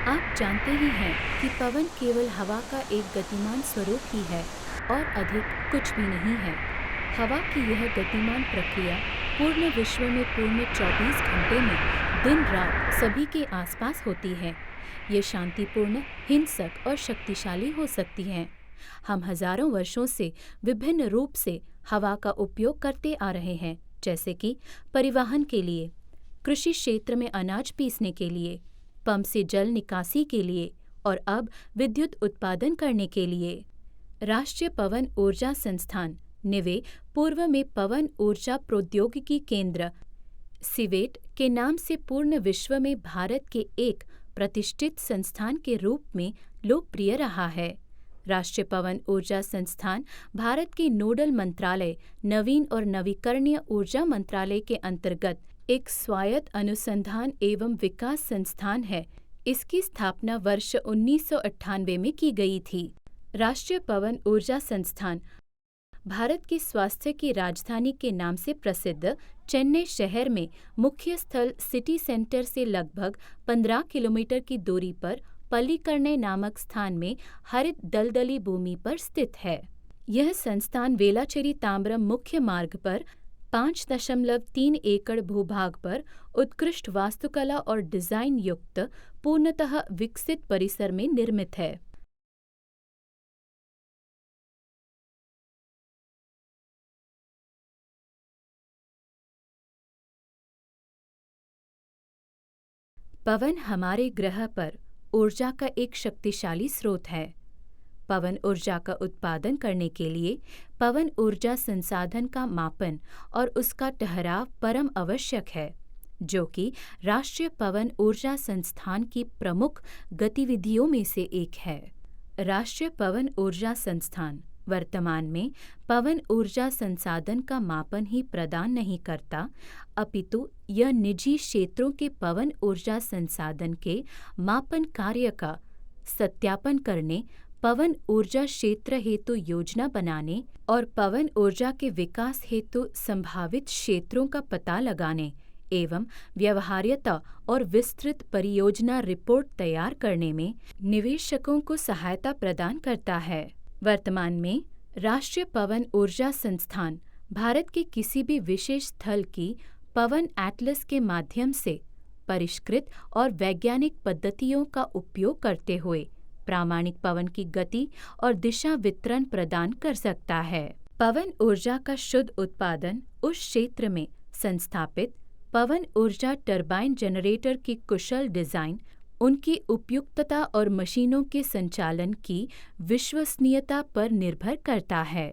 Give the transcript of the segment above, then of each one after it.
आप जानते ही हैं कि पवन केवल हवा का एक गतिमान स्वरूप ही है और अधिक कुछ भी नहीं है। हवा की यह गतिमान प्रक्रिया पूर्ण विश्व में पूर्ण 24 घंटे में दिन रात सभी के आसपास होती है। ये शांतिपूर्ण, हिंसक और शक्तिशाली हो सकती हैं। हम हजारों वर्षों से विभिन्न रूप से हवा का उपयोग करते आ रहे हैं, जैसे कि परिवहन के लिए, कृषि क्षेत्र में अनाज पीसने के लिए, पंप से जल निकासी के लिए और अब विद्युत उत्पादन करने के लिए। राष्ट्रीय पवन ऊर्जा संस्थान निवे पूर्व में पवन ऊर्जा प्रौद्योगिकी केंद्र सिवेट के नाम से पूर्ण विश्व में भारत के एक प्रतिष्ठित संस्थान के रूप में लोकप्रिय रहा है। राष्ट्रीय पवन ऊर्जा संस्थान भारत के नोडल मंत्रालय नवीन और नवीकरणीय ऊर्जा मंत्रालय के अंतर्गत एक स्वायत्त अनुसंधान एवं विकास संस्थान है। इसकी स्थापना वर्ष 1998 में की गई थी। राष्ट्रीय पवन ऊर्जा संस्थान भारत की स्वास्थ्य की राजधानी के नाम से प्रसिद्ध चेन्नई शहर में मुख्य स्थल सिटी सेंटर से लगभग 15 किलोमीटर की दूरी पर पल्लीकरनई नामक स्थान में हरित दलदली भूमि पर स्थित है। यह संस्थान वेलाचेरी तांबरम मुख्य मार्ग पर 5.3 एकड़ भूभाग पर उत्कृष्ट वास्तुकला और डिजाइन युक्त पूर्णतः विकसित परिसर में निर्मित है। पवन हमारे ग्रह पर ऊर्जा का एक शक्तिशाली स्रोत है। पवन ऊर्जा का उत्पादन करने के लिए पवन ऊर्जा संसाधन का मापन और उसका ठहराव परम आवश्यक है, जो कि राष्ट्रीय पवन ऊर्जा संस्थान की प्रमुख गतिविधियों में से एक है। राष्ट्रीय पवन ऊर्जा संस्थान वर्तमान में पवन ऊर्जा संसाधन का मापन ही प्रदान नहीं करता, अपितु यह निजी क्षेत्रों के पवन ऊर्जा संसाधन के मापन कार्य का सत्यापन करने, पवन ऊर्जा क्षेत्र हेतु योजना बनाने और पवन ऊर्जा के विकास हेतु संभावित क्षेत्रों का पता लगाने एवं व्यवहार्यता और विस्तृत परियोजना रिपोर्ट तैयार करने में निवेशकों को सहायता प्रदान करता है। वर्तमान में राष्ट्रीय पवन ऊर्जा संस्थान भारत के किसी भी विशेष स्थल की पवन एटलस के माध्यम से परिष्कृत और वैज्ञानिक पद्धतियों का उपयोग करते हुए प्रामाणिक पवन की गति और दिशा वितरण प्रदान कर सकता है। पवन ऊर्जा का शुद्ध उत्पादन उस क्षेत्र में संस्थापित पवन ऊर्जा टरबाइन जनरेटर की कुशल डिजाइन, उनकी उपयुक्तता और मशीनों के संचालन की विश्वसनीयता पर निर्भर करता है।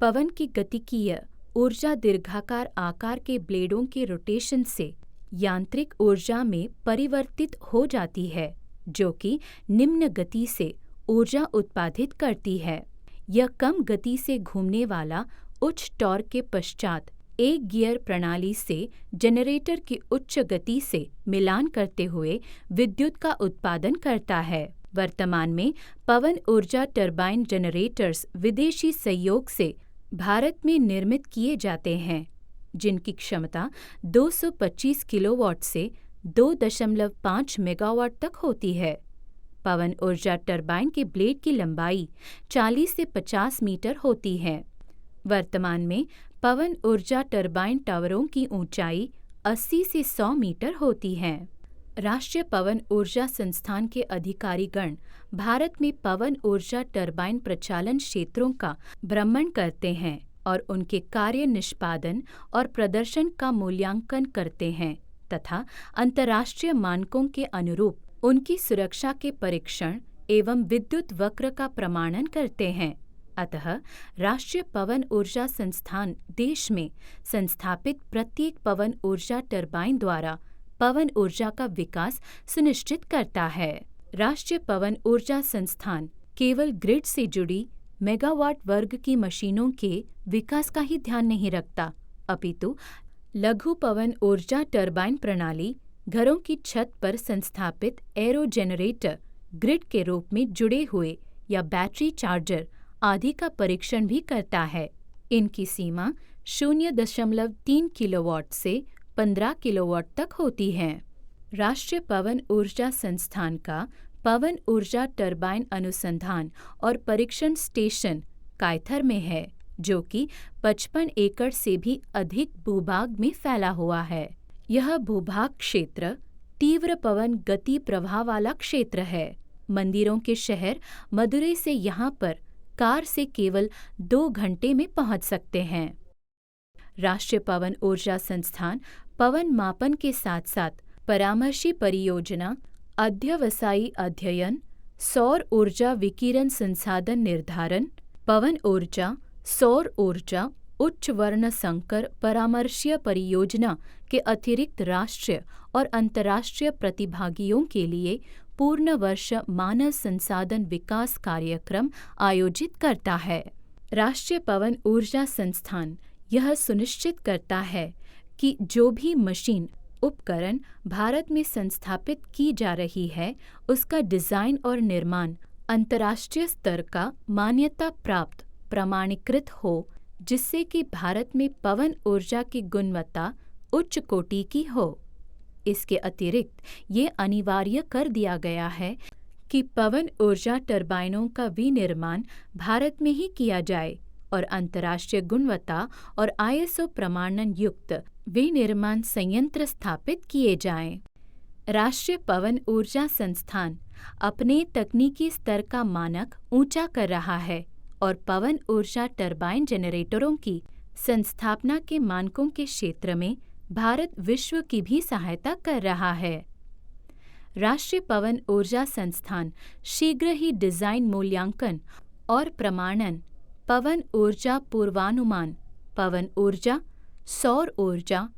पवन की गतिकीय ऊर्जा दीर्घाकार आकार के ब्लेडों के रोटेशन से यांत्रिक ऊर्जा में परिवर्तित हो जाती है, जो कि निम्न गति से ऊर्जा उत्पादित करती है। यह कम गति से घूमने वाला उच्च टॉर्क के पश्चात एक गियर प्रणाली से जनरेटर की उच्च गति से मिलान करते हुए विद्युत का उत्पादन करता है। वर्तमान में पवन ऊर्जा टरबाइन जनरेटर्स विदेशी सहयोग से भारत में निर्मित किए जाते हैं, जिनकी क्षमता 225 किलोवाट से 2.5 मेगावाट तक होती है। पवन ऊर्जा टरबाइन के ब्लेड की लंबाई 40 से 50 मीटर होती है। वर्तमान में पवन ऊर्जा टरबाइन टावरों की ऊंचाई 80 से 100 मीटर होती है। राष्ट्रीय पवन ऊर्जा संस्थान के अधिकारीगण भारत में पवन ऊर्जा टरबाइन प्रचालन क्षेत्रों का भ्रमण करते हैं और उनके कार्य निष्पादन और प्रदर्शन का मूल्यांकन करते हैं तथा अंतर्राष्ट्रीय मानकों के अनुरूप उनकी सुरक्षा के परीक्षण एवं विद्युत वक्र का प्रमाणन करते हैं। अतः राष्ट्रीय पवन ऊर्जा संस्थान देश में संस्थापित प्रत्येक पवन ऊर्जा टरबाइन द्वारा पवन ऊर्जा का विकास सुनिश्चित करता है। राष्ट्रीय पवन ऊर्जा संस्थान केवल ग्रिड से जुड़ी मेगावाट वर्ग की मशीनों के विकास का ही ध्यान नहीं रखता, अपितु लघु पवन ऊर्जा टरबाइन प्रणाली, घरों की छत पर संस्थापित एरो जनरेटर, ग्रिड के रूप में जुड़े हुए या बैटरी चार्जर आदि का परीक्षण भी करता है। इनकी सीमा 0.3 किलोवाट से 15 किलोवाट तक होती है। राष्ट्रीय पवन ऊर्जा संस्थान का पवन ऊर्जा टरबाइन अनुसंधान और परीक्षण स्टेशन कायथर में है, जो कि 55 एकड़ से भी अधिक भूभाग में फैला हुआ है। यह भूभाग क्षेत्र तीव्र पवन गति प्रवाह वाला क्षेत्र है। मंदिरों के शहर मदुरै से यहाँ पर कार से केवल 2 घंटे में पहुँच सकते हैं। राष्ट्रीय पवन ऊर्जा संस्थान पवन मापन के साथ साथ परामर्शी परियोजना, अध्यवसायी अध्ययन, सौर ऊर्जा विकिरण संसाधन निर्धारण, पवन ऊर्जा, सौर ऊर्जा, उच्च वर्ण संकर परामर्शीय परियोजना के अतिरिक्त राष्ट्रीय और अंतर्राष्ट्रीय प्रतिभागियों के लिए पूर्ण वर्ष मानव संसाधन विकास कार्यक्रम आयोजित करता है। राष्ट्रीय पवन ऊर्जा संस्थान यह सुनिश्चित करता है कि जो भी मशीन उपकरण भारत में संस्थापित की जा रही है, उसका डिजाइन और निर्माण अंतर्राष्ट्रीय स्तर का मान्यता प्राप्त प्रमाणीकृत हो, जिससे कि भारत में पवन ऊर्जा की गुणवत्ता उच्च कोटि की हो। इसके अतिरिक्त ये अनिवार्य कर दिया गया है कि पवन ऊर्जा टरबाइनों का विनिर्माण भारत में ही किया जाए और अंतर्राष्ट्रीय गुणवत्ता और ISO प्रमाणन युक्त विनिर्माण संयंत्र स्थापित किए जाएं। राष्ट्रीय पवन ऊर्जा संस्थान अपने तकनीकी स्तर का मानक ऊंचा कर रहा है और पवन ऊर्जा टरबाइन जनरेटरों की संस्थापना के मानकों के क्षेत्र में भारत विश्व की भी सहायता कर रहा है। राष्ट्रीय पवन ऊर्जा संस्थान शीघ्र ही डिजाइन मूल्यांकन और प्रमाणन, पवन ऊर्जा पूर्वानुमान, पवन ऊर्जा, सौर ऊर्जा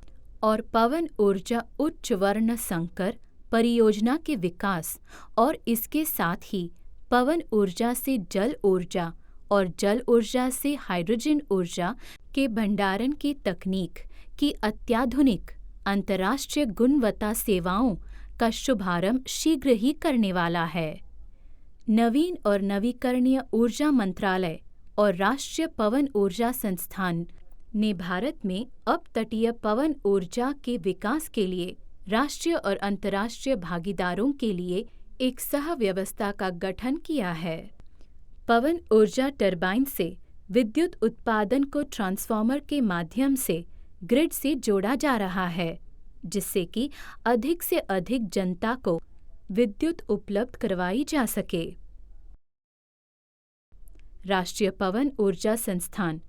और पवन ऊर्जा उच्च वर्ण संकर परियोजना के विकास और इसके साथ ही पवन ऊर्जा से जल ऊर्जा और जल ऊर्जा से हाइड्रोजन ऊर्जा के भंडारण की तकनीक की अत्याधुनिक अंतर्राष्ट्रीय गुणवत्ता सेवाओं का शुभारंभ शीघ्र ही करने वाला है। नवीन और नवीकरणीय ऊर्जा मंत्रालय और राष्ट्रीय पवन ऊर्जा संस्थान ने भारत में अपतटीय पवन ऊर्जा के विकास के लिए राष्ट्रीय और अंतर्राष्ट्रीय भागीदारों के लिए एक सह व्यवस्था का गठन किया है। पवन ऊर्जा टरबाइन से विद्युत उत्पादन को ट्रांसफार्मर के माध्यम से ग्रिड से जोड़ा जा रहा है, जिससे कि अधिक से अधिक जनता को विद्युत उपलब्ध करवाई जा सके। राष्ट्रीय पवन ऊर्जा संस्थान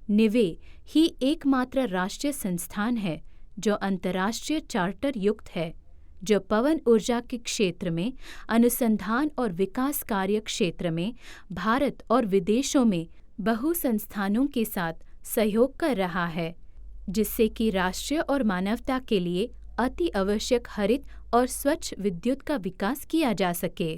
निवे ही एकमात्र राष्ट्रीय संस्थान है जो अंतर्राष्ट्रीय चार्टर युक्त है, जो पवन ऊर्जा के क्षेत्र में अनुसंधान और विकास कार्य क्षेत्र में भारत और विदेशों में बहु संस्थानों के साथ सहयोग कर रहा है, जिससे कि राष्ट्रीय और मानवता के लिए अति आवश्यक हरित और स्वच्छ विद्युत का विकास किया जा सके।